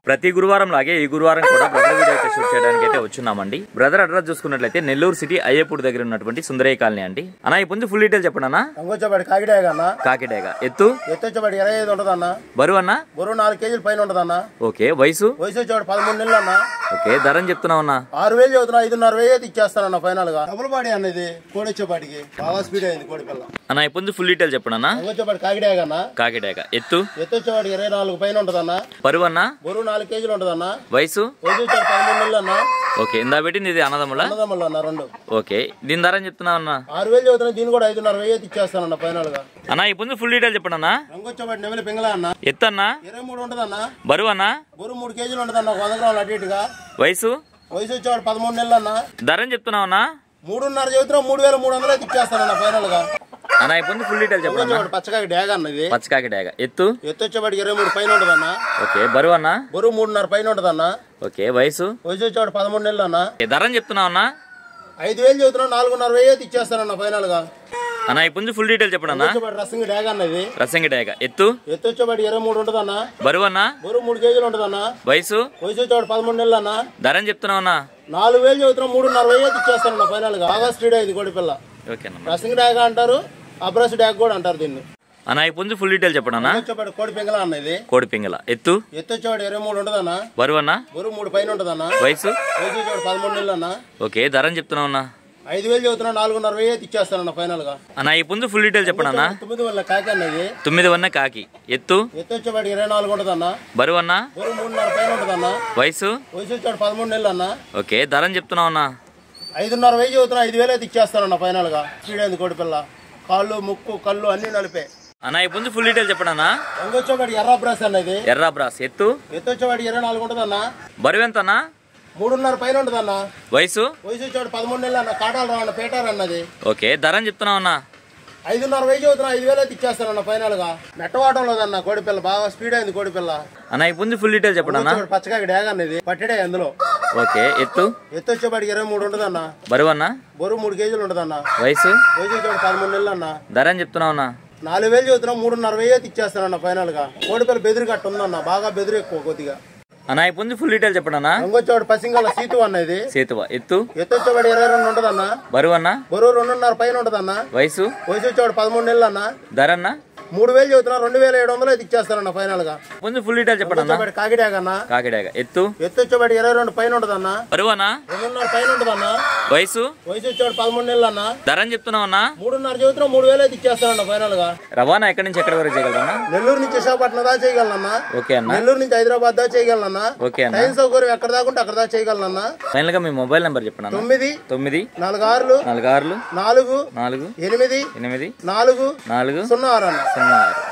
ప్రతి గురువారం లాగే ఈ గురువారం కూడా బ్రదర్ వీడియో అయితే షూట్ చేయడానికి అయితే వచ్చున్నామండి. బ్రదర్ అడ్రస్ చూసుకున్నట్లయితే నెల్లూరు సిటీ అయ్యపూడి దగ్గర ఉన్నటువంటి సుందరయ్య కాలనీ అండి. అన్న ఈ పుంజు ఫుల్ డీటెయిల్ చెప్పండి అన్న. కాకిడేగా ఎత్తు వచ్చేవాడి 25 ఉంటదన్న. బరువు అన్న బరువు 4 కేజీల పైన ఉంటదన్న. ఓకే. వయసు వచ్చేవాడు 13 నెలలు అన్న. ఓకే. ధరని చెప్తున్నావు అన్న. 6000 చదువుతున్నా. 5,500 అయితే ఇచ్చేస్తానన్న ఫైనల్ గా. డబుల్ బాడీ అన్న ఇది. కోడి వచ్చేపాటికి బాగా స్పీడ్ అయింది కోడి పిల్ల. అన్న ఈ పుంజు ఫుల్ డీటెయిల్ చెప్పండి అన్న. వచ్చేవాడు కాకిడేగా అన్న. కాకిడేగా ఎత్తు వచ్చేవాడు 24 పైన ఉంటదన్న. బరువు అన్న బరువు 4 కేజీలు ఉంటదన్న. వయసు 13 నెలలు అన్న. ఓకే. ఇందా పెట్టింది ఇది అన్నదమ్ముల అన్న 2. ఓకే. దీని ధర చెప్తున్నావు అన్న. 6000 చదువుతున్నా. దీని కూడా 5,500 అయితే ఇచ్చేస్తానన్న ఫైనల్ గా. అన్న ఈ పుంజు ఫుల్ డీటెయిల్ చెప్పండి అన్న. రంగొచ్చేవాడి నెమలి పింగళ అన్న. ఎత్తు అన్న 23 ఉంటదన్న. బరువు అన్న బరువు 3 కేజీలు ఉంటదన్న. 100 గ్రాములు అటు ఇటుగా. వయసు వచ్చేవాడు 13 నెలలు అన్న. ధరని చెప్తున్నావు అన్న. 3,500 చదువుతున్నా. 3,300 అయితే ఇచ్చేస్తానన్న ఫైనల్ గా. అన్న ఈ పుంజు ఫుల్ డీటెయిల్ చెప్పండి. పచ్చకాకి డ్యాగ్ అన్నది. పచ్చకాకి డేగ ఎత్తు వచ్చేవాడికి 23 పైన ఉంటదన్న. ఓకే. బరువు అన్న బరువు 3,500 పైన ఉంటదన్న. ఓకే. వయసు వచ్చేవాడు 13 నెలలు అన్న. ధరని చెప్తున్నావు అన్న. 5,000 చదువుతున్నా. 4,500 అయితే ఇచ్చేస్తానన్న ఫైనల్ గా. అన్న ఈ పుంజు ఫుల్ డీటెయిల్ చెప్పండి అన్న. రసింగ్ డ్యాగ్ అన్నది. రసంగి డేగ ఎత్తు వచ్చేవాడి 23 ఉంటదన్న. బరువు అన్న బరువు 3 కేజీలు ఉంటదన్న. వయసు వచ్చేవాడు 13 నెలలు అన్న. ధరని చెప్తున్నావు అన్న. 4,000 చదువుతున్నా. 3,500 అయితే ఇచ్చేస్తానన్న ఫైనల్ గా. బాగా స్పీడ్ అయింది కోడి పిల్ల. ఓకే అన్న. రసింగ్ డ్యాగ్ అంటారు. అబ్రస్ డ్యాగ్ కూడా అంటారు దీన్ని. అన్న ఈ పుంజు ఫుల్ డీటెయిల్ చెప్పండి అన్న. వచ్చేవాడు కోడి పింగళ అన్నది. కోడి పింగళ ఎత్తు వచ్చేవాడు 23 ఉంటదన్న. బరువు అన్న బరువు 3 పైన ఉంటదన్న. వయసు వచ్చేవాడు 13 నెలలు అన్న. ఓకే. ధరని చెప్తున్నావు అన్న. 5,000 చదువుతున్నా. 4,500 అయితే ఇచ్చేస్తానన్న ఫైనల్ గా. అన్న ఈ పుంజు ఫుల్ డీటెయిల్ చెప్పండి అన్న. 9 వల్ల కాకి అన్నది. 9 వన్న కాకి ఎత్తు వచ్చేవాడు 24 ఉంటదన్న. బరువు అన్న బరువు 3,500 పైన ఉంటదన్న. వయసు వచ్చేవాడు 13 నెలలు అన్న. ఓకే. ధరని చెప్తున్నావు అన్న. 5,500 చదువుతున్నా. 5,000 అయితే ఇచ్చేస్తానన్న ఫైనల్ గా. స్పీడ్ అయింది కోడి పిల్ల. కాళ్ళు ముక్కు కళ్ళు అన్ని నలిపే. అన్న ఈ పుంజు ఫుల్ డీటెయిల్ చెప్పండి అన్న. వచ్చేవాడు ఎర్ర బ్రాస్ అన్నది. ఎర్ర బ్రాస్ ఎత్తు వచ్చేవాడు 24 ఉంటదన్న. బరువు ఎంత అన్న. 3,500 పైన ఉంటదన్న. వయసు వచ్చేవాడు 13 నెలలు అన్న. కాటాలు రావన్న పేటారు అన్నది. ఓకే. ధరని చెప్తున్నావు అన్న. 5,500 చదువుతున్నా. 5,000 అయితే ఇచ్చేస్తానన్న ఫైనల్ గా. మెట్టవాటం లేదన్న కోడి పిల్ల. బాగా స్పీడ్ అయింది కోడి పిల్ల. అన్న ఈ పుంజు ఫుల్ డీటెయిల్ చెప్పండి అన్న. పచ్చకాకి డ్యాగ్ అన్నది. పట్టడే అందులో. ఓకే. ఎత్తు వచ్చేవాడికి 23 ఉంటదన్న. బరువు అన్న బరువు 3 కేజీలు ఉంటదన్న. వయసు వచ్చేవాడు 13 నెలలు అన్న. ధరని చెప్తున్నావు అన్న. 4,000 చదువుతున్నా. 3,500 అయితే ఇచ్చేస్తానన్న ఫైనల్ గా. కోడి పిల్ల బెదిరి కట్ట ఉందన్న. బాగా బెదిరి ఎక్కువ కొద్దిగా. అన్న ఈ పుంజు ఫుల్ డీటెయిల్ చెప్పండి అన్న. రంగొచ్చేవాడు పసింగల సీతు అన్నది. సేతువ ఎత్తు వచ్చేవాడు 22 ఉంటదన్న. బరువు అన్న బరువు 2,500 పైన ఉంటదన్న. వయసు వచ్చేవాడు 13 నెలలు అన్న. ధర అన్న. 3,000 చదువుతున్నా. 2,700 అయితే ఇచ్చేస్తానన్న ఫైనల్ గా. పుంజు ఫుల్ డీటెయిల్ చెప్పండి అన్న. కాకిడాగన్న. కాకిడాగ ఎత్తు వచ్చేవాడు 22 పైన ఉంటదన్న. బరువు అన్న 2,500 పైన ఉంటదన్న. వయసు వచ్చేవాడు 13 నెలలు అన్న. ధరని చెప్తున్నావు అన్న. 3,500 చదువుతున్నా. 3,000 అయితే ఇచ్చేస్తానన్న ఫైనల్ గా. రవాణా ఎక్కడి నుంచి ఎక్కడి వరకు చేయగలరన్నా. నెల్లూరు నుంచి విశాఖపట్నం దాకా చేయగలనన్నా. ఓకే అన్న. నెల్లూరు నుంచి హైదరాబాద్ దాకా చేయగలనన్నా. ఓకే అన్న. ట్రైన్ సౌకర్యం ఎక్కడ దాకా ఉంటే అక్కడ దాకా చేయగలనన్నా. ఫైనల్ గా మీ మొబైల్ నెంబర్ చెప్పండి అన్న. 9 9 46 46 4 4 8 8 4 4 06 అన్న 06.